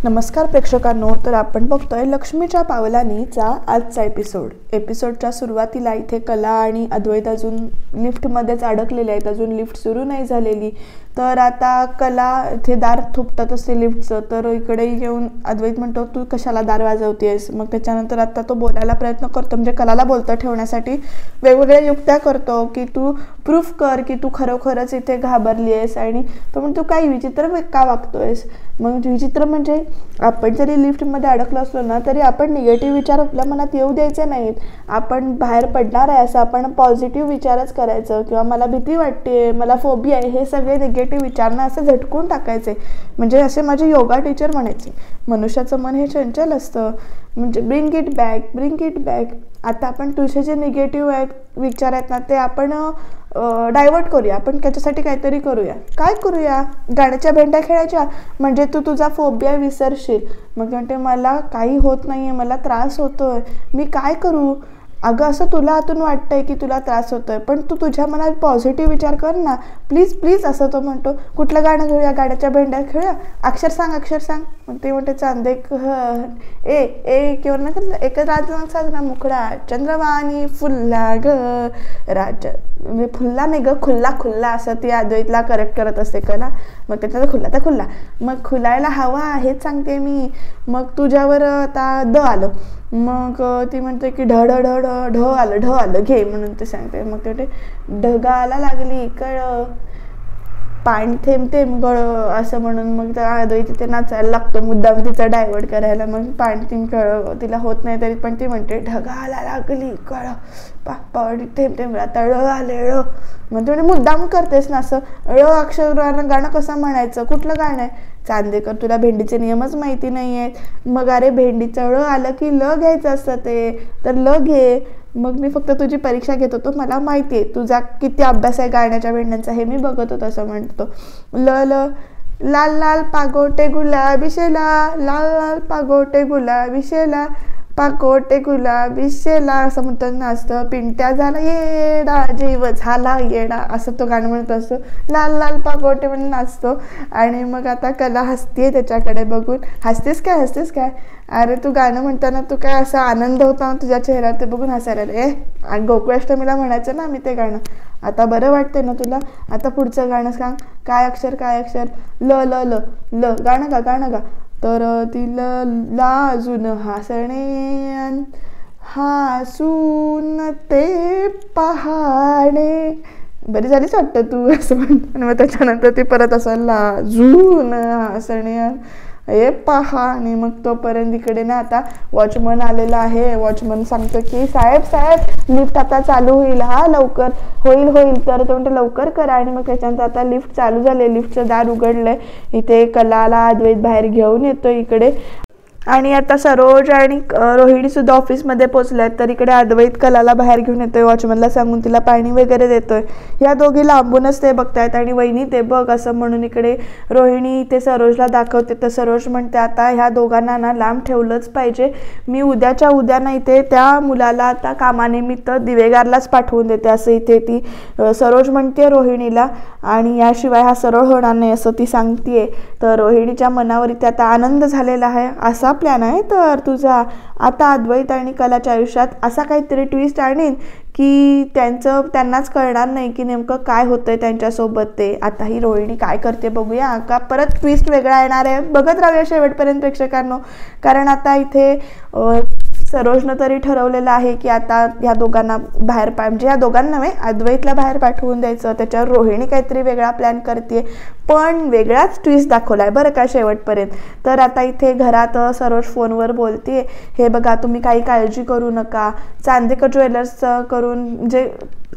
नमस्कार प्रेक्षकांनो, तर आपण बघतोय लक्ष्मीच्या पावलांनीचा आजचा एपिसोडच्या सुरुवातीला इथे कला आणि अद्वैत अजून लिफ्टमध्येच अडकलेले आहेत. अजून लिफ्ट सुरू नाही झालेली. तर आता कला इथे दार थोपटत असते लिफ्टचं. तर इकडे येऊन अद्वैत म्हणतो, तू कशाला दार वाजवतेस. मग त्याच्यानंतर आता तो बोलायला प्रयत्न करतो, म्हणजे कलाला बोलतं ठेवण्यासाठी वेगवेगळ्या युक्त्या करतो की तू प्रूफ कर की तू खरोखरच इथे घाबरली आहेस. आणि तो म्हणतो, काही विचित्र का वागतोयस. मग विचित्र म्हणजे आपण जरी लिफ्टमध्ये अडकलो असलो ना, तरी आपण निगेटिव्ह विचार आपल्या मनात येऊ द्यायचे नाहीत. आपण बाहेर पडणार आहे असं आपण पॉझिटिव्ह विचारच करायचं. किंवा मला भीती वाटते, मला फोबिया आहे, हे सगळे निगेटिव्ह विचार ना असं झटकून टाकायचे. म्हणजे असे माझे योगा टीचर म्हणायचे, मनुष्याचं मन हे चंचल असतं, म्हणजे ब्रिंग इट बॅक. आता आपण तुझे जे निगेटिव्ह आहेत विचार आहेत ना, ते आपण डायवर्ट करूया. आपण त्याच्यासाठी काहीतरी करूया. काय करूया? गाण्याच्या भेंड्या खेळायच्या, म्हणजे तू तुझा फोबिया विसरशील. मग म्हणते, मला काही होत नाही आहे, मला त्रास होतोय, मी काय करू. अगं असं तुला आतून वाटतंय की तुला त्रास होतोय, पण तू तुझ्या मनात पॉझिटिव्ह विचार कर ना, प्लीज असं तो म्हणतो. कुठलं गाणं घेऊया? गाण्याच्या भेंड्या खेळूया. अक्षर सांग. मग ते म्हणते, चांदे ए किंवा ना एक राजा साजना मुखडा चंद्रवाणी फुल्ला ग राजा, म्हणजे फुल्ला नाही ग, खुल्ला असं ती अद्वैतला करेक्ट करत असते कला. मग त्याचा खुल्ला मग खुलायला हवा हेच सांगते मी. मग तुझ्यावर आता द आलं. मग ती म्हणते की ढ आलं घे म्हणून ते सांगते. मग ते ढगाला लागली कळ, पाणी थेंब गळ असं म्हणून मग त्या अद्वैत तिथे नाचायला लागतो मुद्दाम तिचा डायवर्ट करायला. मग पाणी थेंब तिला होत नाही तरी पण ती म्हणते, ढगाला लागली कळ, पावडी थेंब तळ आले ळ. मग तुम्ही मुद्दाम करतेस ना असं. अक्षर गाणं कसं म्हणायचं? कुठलं गाणं आहे? चांदेकर, तुला भेंडीचे नियमच माहिती नाही आहेत. मग अरे भेंडीचं ळ आलं की ल घ्यायचं असतं ते, तर ल घे. मग मी फक्त तुझी परीक्षा घेत होतो, मला माहिती आहे तुझा किती अभ्यास आहे गाण्याच्या भेंड्यांचा, हे मी बघत होतो असं म्हणतो. लाल पागोटे गुलाबी शेला, लाल पागोटे गुलाबी शेला, पाकोटे गुलाबी शेला असं म्हणतो नाचतं. पिंट्या झाला येडा, जीव झाला येडा असं तो गाणं म्हणत असतो. लाल पाकोटे म्हणून नाचतो. आणि मग आता कला हसते त्याच्याकडे बघून. हसतेस काय? अरे तू गाणं म्हणताना तू काय असा आनंद होता ना तुझ्या चेहऱ्यात, ते बघून हसायला. आणि गोकुळाष्टमीला म्हणायचं ना मी ते गाणं. आता बरं वाटतंय ना तुला? आता पुढचं गाणं सांग. काय अक्षर? ल गाणं गा. तर तिला लाजून हसून ते पहाणे. बरी झालीच वाटतं तू असं म्हणतो. आणि मग त्याच्यानंतर ती परत असं लाजून हसणे हे पहा. आणि मग तोपर्यंत इकडे ना आता वॉचमन आलेला आहे. वॉचमन सांगतो की साहेब लिफ्ट आता चालू होईल, हा लवकर होईल. तर तो म्हणतो लवकर करा. आणि मग त्याच्यानंतर आता लिफ्ट चालू झाले, लिफ्टचं दार उघडलंय. इथे कलाला अद्वैत बाहेर घेऊन येतो इकडे. आणि आता सरोज आणि रोहिणी सुद्धा ऑफिसमध्ये पोचल्यात. तर इकडे अद्वैत कलाला बाहेर घेऊन येतोय, वॉचमनला सांगून तिला पाणी वगैरे देतोय. या दोघी लांबूनच ते बघतायत. आणि वहिनी ते बघ असं म्हणून इकडे रोहिणी ते सरोजला दाखवते. तर सरोज म्हणते, आता ह्या दोघांना ना लांब ठेवलंच पाहिजे. मी उद्याच्या उद्या ना इथे त्या मुलाला आता कामानिमित्त दिवेगारलाच पाठवून देते असं इथे ती सरोज म्हणते रोहिणीला. आणि याशिवाय हा सरळ होणार नाही असं ती सांगतेय. तर रोहिणीच्या मनावर इथे आता आनंद झालेला आहे. असा प्लॅन आहे तर तुझा. आता अद्वैत आणि कलाच्या आयुष्यात असा काहीतरी ट्विस्ट आणीन की त्यांनाच कळणार नाही की नेमकं काय होतंय त्यांच्यासोबत ते. आता ही रोहिणी काय करते बघूया, का परत ट्विस्ट वेगळा येणार आहे. बघत राहूया शेवटपर्यंत प्रेक्षकांनो. कारण आता इथे सरोजनं तरी ठरवलेलं आहे की आता ह्या दोघांना म्हणजे ह्या दोघांना नव्हे, अद्वैतला बाहेर पाठवून द्यायचं. त्याच्यावर रोहिणी काहीतरी वेगळा प्लॅन करते, पण वेगळाच ट्विस्ट दाखवलाय बरं का शेवटपर्यंत. तर आता इथे घरात सरोज फोनवर बोलते, हे बघा तुम्ही काही काळजी करू नका, चांदेकर ज्वेलर्स करून म्हणजे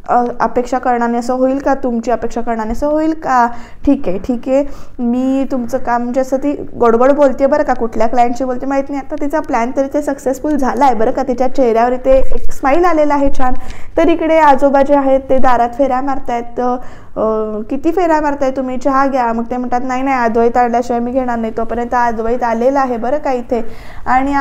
अपेक्षा करणाने असं होईल का, तुमची अपेक्षा करणाने असं होईल का. ठीक आहे मी तुमचं काम म्हणजे असं ती गोडगोड बोलते बरं का. कुठल्या क्लायंटशी बोलते माहीत नाही. आता तिचा प्लॅन तरी ते सक्सेसफुल झाला आहे बरं का. तिच्या चेहऱ्यावर इथे एक स्माईल आलेला आहे छान. तर इकडे आजोबा जे आहेत ते दारात फेऱ्या मारतायत. किती फेऱ्या मारताय तुम्ही, चहा घ्या. मग ते म्हणतात, नाही अद्वैत आल्याशिवाय मी घेणार नाही. तोपर्यंत अद्वैत आलेला आहे बरं का इथे. आणि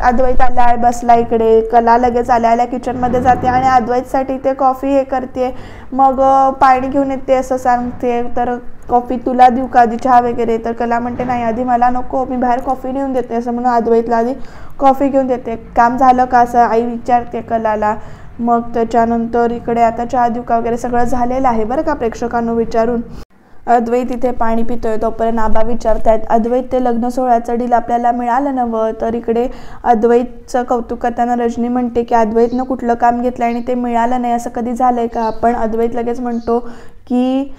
अद्वैत आला बसला इकडे. कला लगेच आल्या किचनमध्ये जाते आणि अद्वैतसाठी ते कॉफी हे करते. मग पाणी घेऊन येते असं सांगते. तर कॉफी तुला देऊ का आधी, चहा वगैरे. तर कला म्हणते नाही आधी मला नको, मी बाहेर कॉफी नेऊन देते असं म्हणून अद्वैतला आधी कॉफी घेऊन देते. काम झालं का असं आई विचारते कलाला. मग त्याच्यानंतर इकडे आता चहा देऊ का वगैरे सगळं झालेलं आहे बरं का प्रेक्षकांनो विचारून. अद्वैत इथे पाणी पितोय तोपर्यंत आबा विचारतायत अद्वैत ते लग्न सोहळ्याचं डील आपल्याला मिळालं नवं. तर इकडे अद्वैतचं कौतुक करताना रजनी म्हणते की अद्वैतनं कुठलं काम घेतलं आणि ते मिळालं नाही असं कधी झालंय का. पण अद्वैत लगेच म्हणतो की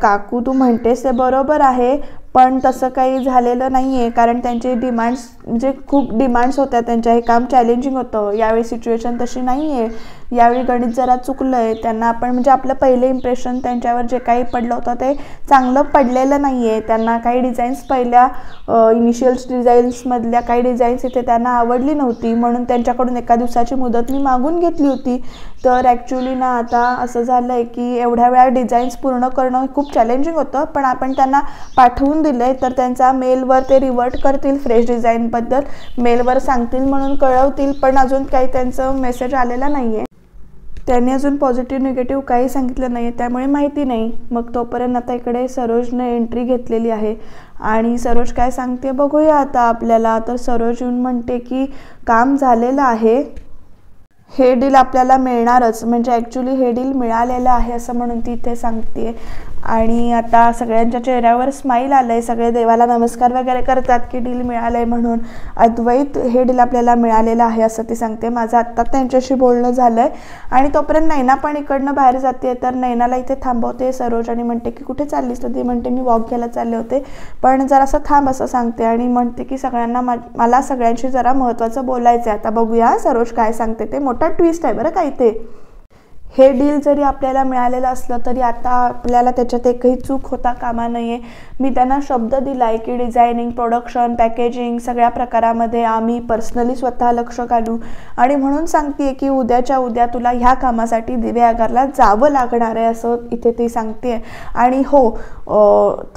काकू तू म्हणतेस ते बरोबर आहे, पण तसं काही झालेलं नाही आहे, कारण त्यांचे डिमांड्स म्हणजे खूप डिमांड्स होत्या त्यांच्या, हे काम चॅलेंजिंग होतं. यावेळी सिच्युएशन तशी नाही आहे, यावेळी गणित जरा चुकलं आहे. त्यांना आपण म्हणजे आपलं पहिलं इम्प्रेशन त्यांच्यावर जे काही पडलं होतं ते चांगलं पडलेलं नाही आहे. त्यांना काही डिझाईन्स पहिल्या इनिशियल्स डिझाईन्समधल्या काही डिझाईन्स इथे त्यांना आवडली नव्हती, म्हणून त्यांच्याकडून एका दिवसाची मुदत मी मागून घेतली होती. तर ॲक्च्युली ना आता असं झालं आहे की एवढ्या वेळा डिझाईन्स पूर्ण करणं खूप चॅलेंजिंग होतं, पण आपण त्यांना पाठवून दिलं आहे. तर त्यांचा मेलवर ते रिवर्ट करतील, फ्रेश डिझाईनबद्दल मेलवर सांगतील म्हणून कळवतील, पण अजून काही त्यांचं मेसेज आलेला नाही आहे. त्यांनी अजून पॉझिटिव्ह निगेटिव्ह काही सांगितलं नाही आहे, त्यामुळे माहिती नाही. मग तोपर्यंत आता इकडे सरोजने एंट्री घेतलेली आहे आणि सरोज काय सांगते बघूया आता आपल्याला. तर सरोज येऊन म्हणते की काम झालेलं आहे, हे डील आपल्याला मिळणारच, म्हणजे ॲक्च्युली हे डील मिळालेलं आहे असं म्हणून ती इथे सांगते. आणि आता सगळ्यांच्या चेहऱ्यावर स्माईल आलं आहे, सगळे देवाला नमस्कार वगैरे करतात की डील मिळालं आहे म्हणून. अद्वैत हे डील आपल्याला मिळालेलं आहे असं ती सांगते. माझं आत्ता त्यांच्याशी बोलणं झालं आहे. आणि तोपर्यंत नैना पण इकडनं बाहेर जाते. तर नैनाला इथे थांबवते सरोज आणि म्हणते की कुठे चाललीस. तर ती म्हणते मी वॉक घ्यायला चालले होते, पण जरासं थांब असं सांगते आणि म्हणते की सगळ्यांना मला सगळ्यांशी जरा महत्त्वाचं बोलायचं आहे. आता बघूया सरोज काय सांगते ते. मोठा ट्विस्ट आहे बरं का इथे. हे डील जरी आपल्याला मिळालेलं असलं तरी आता आपल्याला त्याच्यात एकही चूक होता कामा नये. मी त्यांना शब्द दिला आहे की डिझायनिंग, प्रोडक्शन, पॅकेजिंग सगळ्या प्रकारामध्ये आम्ही पर्सनली स्वतः लक्ष घालू. आणि म्हणून सांगते की उद्याच्या उद्या तुला ह्या कामासाठी दिवे आगारला जावं लागणार आहे असं इथे ती सांगते. आणि हो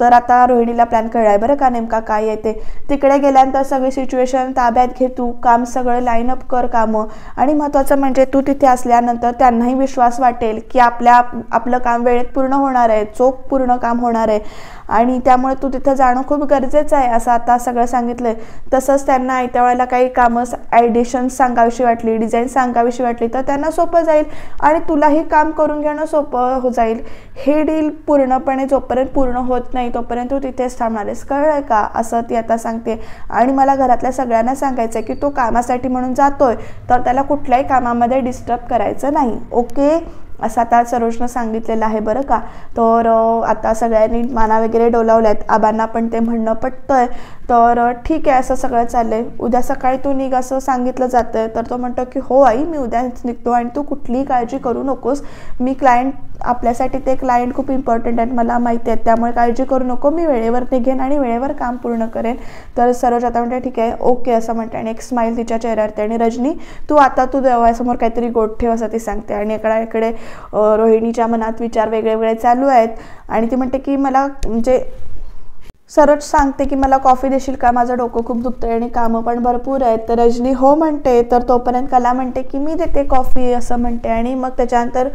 तर आता रोहिणीला प्लॅन कळला आहे बरं का नेमका काय आहे ते. तिकडे गेल्यानंतर सगळी सिच्युएशन ताब्यात घे, तू काम सगळं लाईनअप कर कामं. आणि महत्त्वाचं म्हणजे तू तिथे असल्यानंतर त्यांनाही विश्वास वाटेल की आपलं काम वेळेत पूर्ण होणार आहे, चोख पूर्ण काम होणार आहे, आणि त्यामुळे तू तिथं जाणं खूप गरजेचं आहे असं आता सगळं सांगितलं आहे. तसंच त्यांना आयत्या वेळेला काही कामं ॲडिशन्स सांगावीशी वाटली, डिझाईन सांगावीशी वाटली तर त्यांना सोपं जाईल आणि तुलाही काम करून घेणं सोपं जाईल. हे डील पूर्णपणे जोपर्यंत पूर्ण होत नाही तोपर्यंत तू तिथेच थांबणार आहेस, कळलं का असं ती आता सांगते. आणि मला घरातल्या सगळ्यांना सांगायचं आहे की तो कामासाठी म्हणून जातोय तर त्याला कुठल्याही कामामध्ये डिस्टर्ब करायचं नाही, ओके असं आता सरोजनं सांगितलेलं आहे बरं का. तर आता सगळ्यांनी माना वगैरे डोलावल्यात, आबांना पण ते म्हणणं पटतंय. तर ठीक आहे असं सगळं चाललंय. उद्या सकाळी तू निघ असं सांगितलं जातं. तर तो म्हणतो की हो आई मी उद्याच निघतो आणि तू कुठलीही काळजी करू नकोस. मी क्लायंट, आपल्यासाठी ते क्लायंट खूप इम्पॉर्टंट आहेत मला माहिती आहे, त्यामुळे काळजी करू नको, मी वेळेवर निघेन आणि वेळेवर काम पूर्ण करेन. तर सरोज आता म्हणते ठीक आहे ओके असं म्हणते आणि एक स्माईल तिच्या चेहऱ्यावरती. आणि रजनी तू देवासमोर काहीतरी गोड ठेव असं ती सांगते. आणि इकडे रोहिणीच्या मनात विचार वेगळे वेगळे चालू आहेत आणि ती म्हणते की मला म्हणजे सरोज सांगते की मला कॉफी देशील का, माझं डोकं खूप दुखतंय आणि कामं पण भरपूर आहेत. तर रजनी हो म्हणते. तर तोपर्यंत कला म्हणते की मी देते कॉफी असं म्हणते. आणि मग त्याच्यानंतर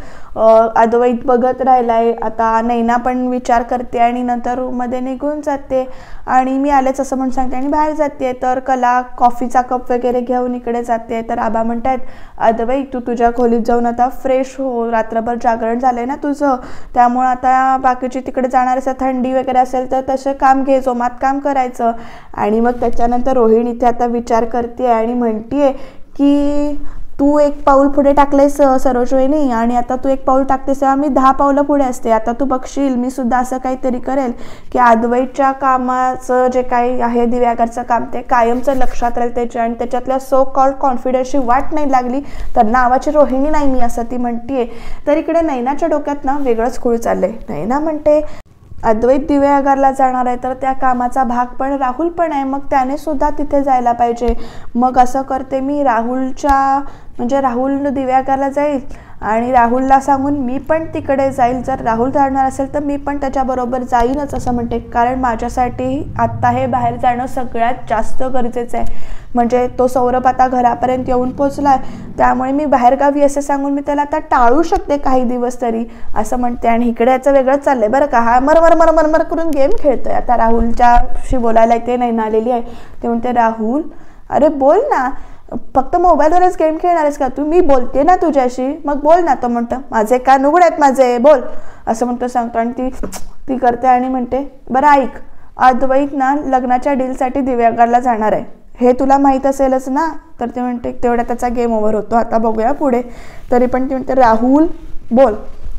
अद्वैत बघत राहिलाय. आता नैना पण विचार करते आणि नंतर रूममध्ये निघून जाते आणि मी आलेच असं म्हणून सांगते आणि बाहेर जाते. तर कला कॉफीचा कप वगैरे घेऊन इकडे जाते. तर आबा म्हणतात अद्वैत तू तुझ्या खोलीत जाऊन आता फ्रेश हो, रात्रभर जागरण झालंय ना तुझं, त्यामुळं आता बाकीची तिकडे जाणार असं थंडी वगैरे असेल तर तसं काम घे, जोमात काम करायचं. आणि मग त्याच्यानंतर रोहिणी इथे आता विचार करते आणि म्हणतीये की तू एक पाऊल पुढे टाकलेस सरोजवहिनी आणि आता तू एक पाऊल टाकतेस तेव्हा मी 10 पावलं पुढे असते. आता तू बघशील मी सुद्धा असं काहीतरी करेल की अद्वैतच्या कामाचं जे काही आहे दिव्यागारचं काम ते कायमचं लक्षात राहील त्याच्या, आणि त्याच्यातल्या सो कॉल्ड कॉन्फिडन्सची वाट नाही लागली तर नावाची रोहिणी नाही मी असं ती म्हणतीये. तर इकडे नैनाच्या डोक्यात ना वेगळंच खूळ चाललंय. नैना म्हणते अद्वैत दिवे आगारला जाणार आहे तर त्या कामाचा भाग पण राहुल पण आहे, मग त्याने सुद्धा तिथे जायला पाहिजे. मग असं करते मी राहुलच्या म्हणजे राहुल दिव्यागारला जाईल आणि राहुलला सांगून मी पण तिकडे जाईल. जर राहुल जाणार असेल तर मी पण त्याच्याबरोबर जाईनच असं म्हणते, कारण माझ्यासाठी आत्ता हे बाहेर जाणं सगळ्यात जास्त गरजेचं आहे. म्हणजे तो सौरभ आता घरापर्यंत येऊन पोचला, त्यामुळे मी बाहेरगावी असं सांगून मी त्याला आता टाळू शकते काही दिवस तरी असं म्हणते. आणि इकडे याचं वेगळंच चाललंय बरं का, हा मर करून गेम खेळतोय. आता राहुलच्याशी बोलायला ते नाही आलेली आहे. ते म्हणते राहुल अरे बोल ना, फक्त मोबाईलवरच गेम खेळणार आहेस का तू? मी बोलते ना तुझ्याशी, मग बोल ना. तो म्हणतो माझे कान उघड आहेत माझे, बोल असं म्हणतो सांगतो. आणि ती करते आणि म्हणते बरं ऐक, अद्वैत ना लग्नाच्या डीलसाठी दिव्यागारला जाणार आहे, हे तुला माहीत असेलच ना. तर ते म्हणते तेवढा त्याचा गेम ओव्हर होतो. आता बघूया पुढे. तरी पण ती म्हणते राहुल बोल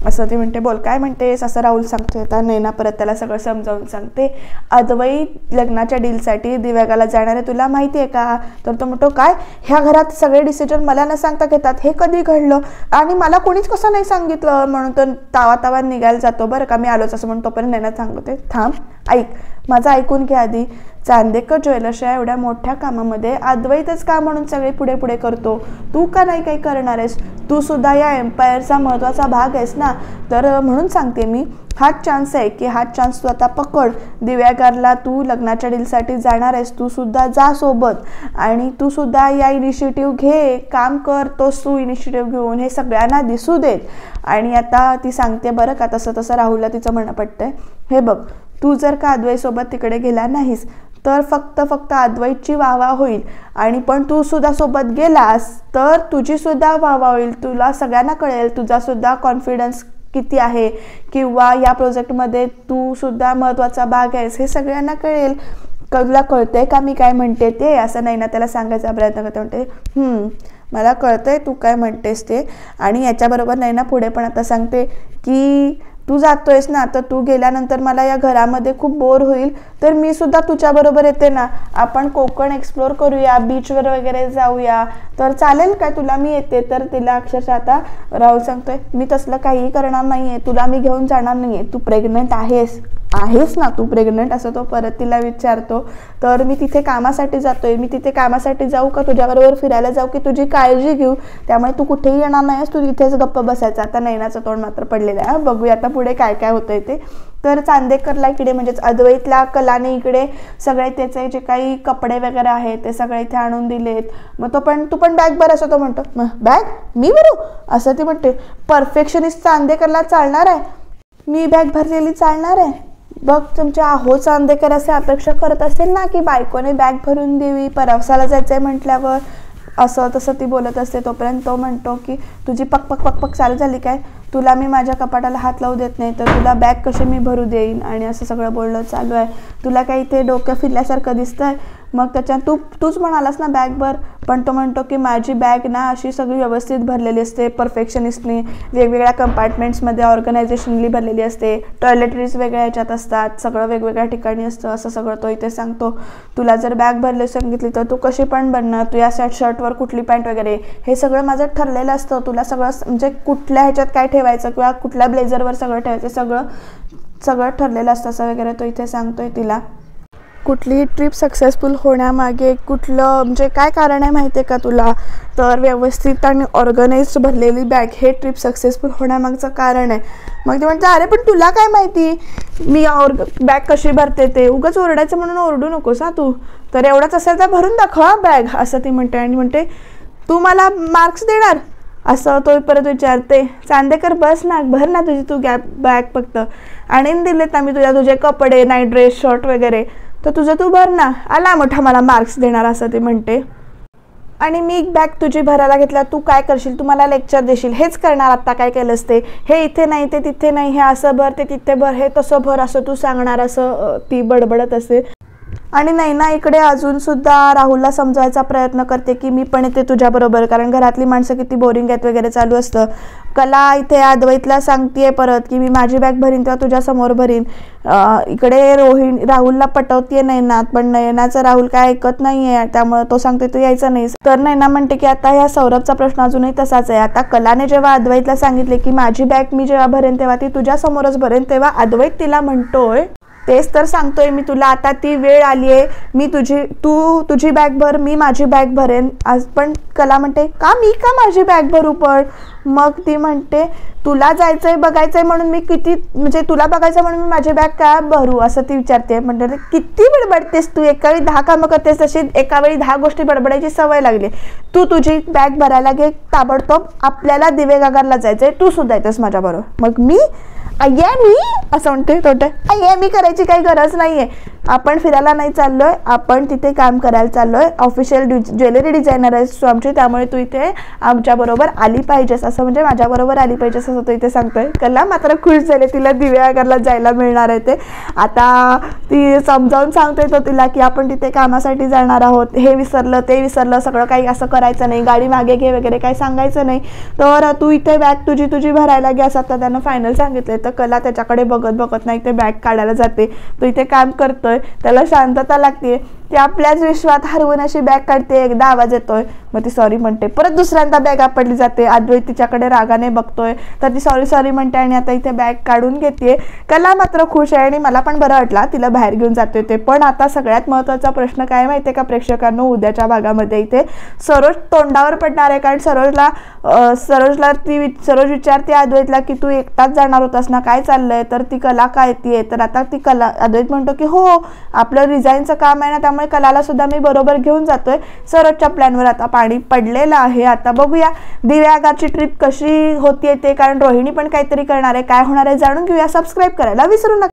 असं. ती म्हणते बोल काय म्हणतेस असं राहुल सांगतोय. आता नैना परत त्याला सगळं समजावून सांगते, अद्वैत लग्नाच्या डीलसाठी दिव्यागाला जाणार आहे, तुला माहिती आहे का? तर तो म्हणतो काय, ह्या घरात सगळे डिसिजन मला न सांगता घेतात, हे कधी घडलं आणि मला कोणीच कसं नाही सांगितलं. म्हणून तो तावा निघायला जातो. बरं का मी आलोच असं म्हणून तोपर्यंत नैना सांगते थांब ऐक, माझं ऐकून घ्या आधी. चांदेकर ज्वेलर्सच्या एवढ्या मोठ्या कामामध्ये अद्वैतच का म्हणून सगळे पुढे करतो, तू का नाही काही करणार आहेस? तू सुद्धा या एम्पायरचा महत्त्वाचा भाग आहेस ना. तर म्हणून सांगते मी, हाच चान्स आहे की हा चान्स तू आता पकड. दिव्यागारला तू लग्नाच्या डीलसाठी जाणार आहेस, तू सुद्धा जा सोबत आणि तू सुद्धा या इनिशिएटिव्ह घे, काम कर तोच तू इनिशिएटिव्ह घेऊन, हे सगळ्यांना दिसू देत. आणि आता ती सांगते बरं का, तसं राहुलला तिचं म्हणणं पडतंय, हे बघ तू जर का अद्वैतसोबत तिकडे गेला नाहीस तर फक्त अद्वैतची वाहवा होईल, आणि पण तू सुद्धा सोबत गेलास तर तुझी सुद्धा वाहवा होईल. तुला सगळ्यांना कळेल तुझा सुद्धा कॉन्फिडन्स किती आहे, किंवा या प्रोजेक्टमध्ये तू सुद्धा महत्त्वाचा भाग आहेस हे सगळ्यांना कळेल. तुला कळतंय का मी काय म्हणते ते? असं नैना त्याला सांगायचा प्रयत्न करते. म्हणते मला कळतंय तू काय म्हणतेस ते. आणि याच्याबरोबर नैना पुढे पण आता सांगते की तू जातोयस ना, तर तू गेल्यानंतर मला या घरामध्ये खूप बोर होईल, तर मी सुद्धा तुझ्याबरोबर येते ना, आपण कोकण एक्सप्लोर करूया, बीचवर वगैरे जाऊया, तर चालेल काय तुला? मी येते. तर तिला अक्षरशः आता राहुल सांगतोय मी तसलं काहीही करणार नाही आहे, तुला मी घेऊन जाणार नाही आहे. तू प्रेग्नंट आहेस ना, तू प्रेग्नंट असं तो परत तिला विचारतो. तर मी तिथे कामासाठी जातोय, मी तिथे कामासाठी जाऊ का तुझ्याबरोबर फिरायला जाऊ की तुझी काळजी घेऊ? त्यामुळे तू कुठेही येणार नाहीस, तू तिथेच गप्प बसायचं. आता नैनाचं तोंड मात्र पडलेलं आहे. बघूया आता पुढे काय काय होतंय ते. तर चांदेकरला इकडे म्हणजेच अद्वैतला कलाने इकडे सगळे त्याचे जे काही कपडे वगैरे आहेत ते सगळे इथे आणून दिलेत. मग तू पण बॅग भर असं तो म्हणतो. बॅग मी भरू असं ती म्हणते. परफेक्शनिस्ट चांदेकरला चालणार आहे, मी बॅग भरलेली चालणार आहे? बघ तुमच्या आहो चांदेकर असे अपेक्षा करत असेल ना की बायकोने बॅग भरून देवी, प्रवासाला जायचंय म्हटल्यावर, असं तसं ती बोलत असते. तोपर्यंत तो म्हणतो की तुझी पक चालू झाली काय? तुला मी माझ्या कपाटाला हात लावू देत नाही, तर तुला बॅग कशी मी भरू देईन? आणि असं सगळं बोलणं चालू आहे. तुला काही ते डोकं फिरल्यासारखं दिसतंय? मग त्याच्यात तूच म्हणालास ना बॅग भर, पण तो म्हणतो की माझी बॅग ना अशी सगळी व्यवस्थित भरलेली असते, परफेक्शनिस्टने वेगवेगळ्या कंपार्टमेंट्समध्ये ऑर्गनायझेशनली भरलेली असते, टॉयलेटरीज वेगळ्या ह्याच्यात असतात, सगळं वेगवेगळ्या ठिकाणी असतं, असं सगळं तो इथे सांगतो. तुला जर बॅग भरली सांगितली तर तू कशी पण बनणार, तू या शर्टवर कुठली पॅन्ट वगैरे हे सगळं माझं ठरलेलं असतं. तुला सगळं म्हणजे कुठल्या ह्याच्यात काय ठेवायचं किंवा कुठल्या ब्लेझरवर सगळं ठेवायचं सगळं ठरलेलं असतं असं वगैरे तो इथे सांगतोय तिला. कुठलीही ट्रिप सक्सेसफुल होण्यामागे कुठलं म्हणजे काय कारण आहे माहिती आहे का तुला? तर व्यवस्थित आणि ऑर्गनाइज्ड भरलेली बॅग हे ट्रिप सक्सेसफुल होण्यामागचं कारण आहे. मग ते म्हणते अरे पण तुला काय माहिती मी बॅग कशी भरते ते? उगाच ओरडायचं म्हणून ओरडू नकोस हा तू. तर एवढंच असेल तर भरून दाखव हा बॅग असं ती म्हणते. आणि म्हणते तू मला मार्क्स देणार असं तो परत विचारते. चांदेकर बस ना, भर ना तुझी तू बॅग, फक्त आणून दिलेत ना मी तुझे कपडे, नाईट ड्रेस, शर्ट वगैरे, तर तुझं तू भर ना, आला मोठा मला मार्क्स देणार असं ते म्हणते. आणि मी बॅग तुझी भरायला घेतला, तू काय करशील? तू मला लेक्चर देशील, हेच करणार आत्ता काय केलंस ते, हे इथे नाही ते तिथे नाही, हे असं भर ते तिथे भर, हे तसं भर असं तू सांगणार असं ती बडबडत असते. आणि नैना इकडे अजून सुद्धा राहुलला समजायचा प्रयत्न करते की मी पण येते तुझ्याबरोबर, कारण घरातली माणसं किती बोरिंग आहेत वगैरे चालू असतं. कला इथे अद्वैतला सांगतेय परत की मी माझी बॅग भरीन तेव्हा तुझ्यासमोर भरीन. इकडे राहुलला पटवतेय नैना, पण नैनाचं राहुल काय ऐकत नाहीये, त्यामुळे तो सांगते तू यायचं नाही. तर नैना म्हणते की आता ह्या सौरभचा प्रश्न अजूनही तसाच आहे. आता कलाने जेव्हा अद्वैतला सांगितले की माझी बॅग मी जेव्हा भरेन तेव्हा ती तुझ्यासमोरच भरेन, तेव्हा अद्वैत तिला म्हणतोय तेच तर सांगतोय मी तुला, आता ती वेळ आली आहे, मी तू तुझी बॅग भर, मी माझी बॅग भरेन आज. पण कला म्हणते मी का माझी बॅग भरू पण. मग ती म्हणते तुला जायचंय बघायचंय म्हणून मी किती, म्हणजे तुला बघायचं म्हणून मी माझी बॅग का भरू असं ती विचारते. म्हणते किती बडबडतेस तू, एका वेळी 10 कामं करतेस, तशी एका वेळी 10 गोष्टी बडबडायची सवय लागली. तू तुझी बॅग भरायला घे ताबडतोब, आपल्याला दिवेगागरला जायचंय, तू सुद्धा येतेस माझ्याबरोबर. मग मी मी असं म्हणते तोटे, मी करायची काही गरज नाहीये, आपण फिरायला नाही चाललोय, आपण तिथे काम करायला चाललोय, ऑफिशियल ज्वेलरी डिझायनर आहेस तू आमची, त्यामुळे तू इथे आमच्याबरोबर आली पाहिजेस, असं म्हणजे माझ्याबरोबर आली पाहिजेस असं तो इथे सांगतोय. कला मात्र खुश झाले, तिला दिवेआगरला जायला मिळणार आहे ते. आता ती समजावून सांगतोय तो तिला की आपण तिथे कामासाठी जाणार आहोत, हे विसरलं ते विसरलं, सगळं काही असं करायचं नाही, गाडी मागे घे वगैरे काही सांगायचं नाही, तर तू इथे बॅग तुझी भरायला घे असं आता त्यानं फायनल सांगितलंय. तर कला त्याच्याकडे बघत नाही, ते बॅग काढायला जाते. तो इथे काम करतोय, त्याला शांतता लागते, ती आपल्याच विश्वात हरवून अशी बॅग काढते. एकदा आवाज येतोय, मग ती सॉरी म्हणते, परत दुसऱ्यांदा बॅग आपटली जाते. अद्वैत तिच्याकडे रागाने बघतोय, तर ती सॉरी म्हणते आणि आता इथे बॅग काढून घेते. कला मात्र खुश आहे आणि मला पण बरं वाटला तिला बाहेर घेऊन जाते ते. पण आता सगळ्यात महत्त्वाचा प्रश्न काय माहितीये का प्रेक्षकांनो, उद्याच्या भागामध्ये इथे सरोज तोंडावर पडणार आहे. कारण सरोज विचारते अद्वैतला की तू एकटाच जाणार होतास ना, काय चाललंय. तर ती कला काय येते, तर आता ती अद्वैत म्हणतो की हो आपलं रिझाईनचं काम आहे ना, त्यामुळे कलाला सुद्धा मी बरोबर घेऊन जातोय. सरोजच्या प्लॅनवर आता पाणी पडलेलं आहे. आता बघूया दिवेआगारची ट्रिप कशी होतीये ते, कारण रोहिणी पण काहीतरी करणार आहे, काय होणार आहे जाणून घेऊया. सबस्क्राईब करायला विसरू नका.